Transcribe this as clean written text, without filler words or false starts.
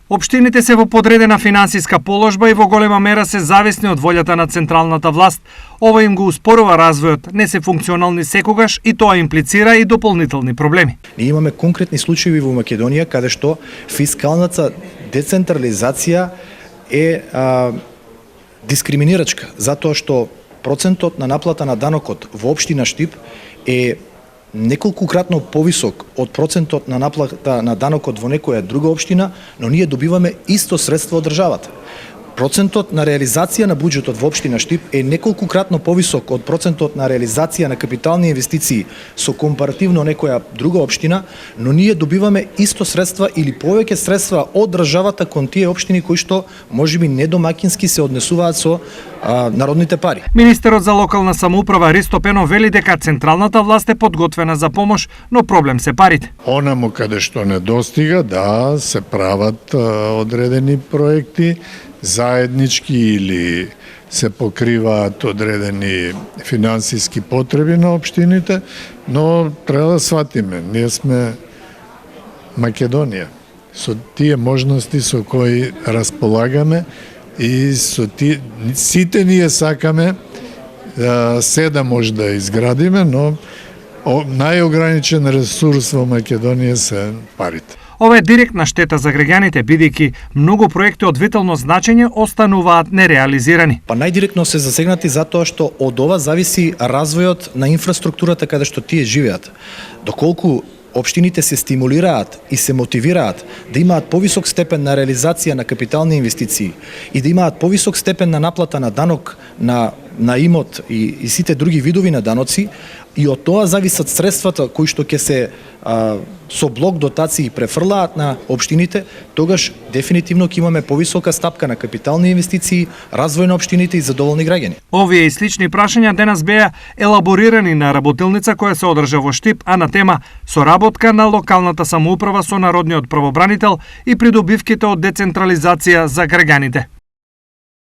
Општините се во подредена финансиска положба и во голема мера се зависни од волјата на централната власт. Ова им го успорува развојот, не се функционални секогаш и тоа имплицира и дополнителни проблеми. Ние имаме конкретни случаи во Македонија каде што фискалната децентрализација е дискриминирачка, затоа што процентот на наплата на данокот во општина Штип е неколкукратно повисок од процентот на наплата на данокот во некоја друга општина, но ние добиваме исто средство од државата. Процентот на реализација на буџетот во општина Штип е неколкукратно повисок од процентот на реализација на капитални инвестиции со компаративно некоја друга општина, но ние добиваме исто средства или повеќе средства од државата кон тие општини кои што можеби недомакински се однесуваат со народните пари. Министерот за локална самоуправа Ристо Пенов вели дека централната власт е подготвена за помош, но проблем се парите. Онамо каде што не достига, да, се прават одредени проекти, заеднички или се покриваат одредени финансиски потреби на општините, но треба да сватиме, ние сме Македонија. Со тие можности со кои располагаме и со сите ние сакаме се да може да изградиме, но најограничен ресурс во Македонија се парите. Ова е директна штета за граѓаните, бидејќи многу проекти од витално значење остануваат нереализирани. Па најдиректно се засегнати затоа што од ова зависи развојот на инфраструктурата каде што тие живеат. Доколку општините се стимулираат и се мотивираат да имаат повисок степен на реализација на капитални инвестиции и да имаат повисок степен на наплата на данок на имот и сите други видови на даноци, и од тоа зависат средствата кои што ќе се со блок дотации префрлаат на општините, тогаш дефинитивно ќе имаме повисока стапка на капитални инвестиции, развој на општините и задоволни граѓани. Овие и слични прашања денес беа елаборирани на работилница која се одржа во Штип, а на тема соработка на локалната самоуправа со народниот правобранител и придобивките од децентрализација за граѓаните.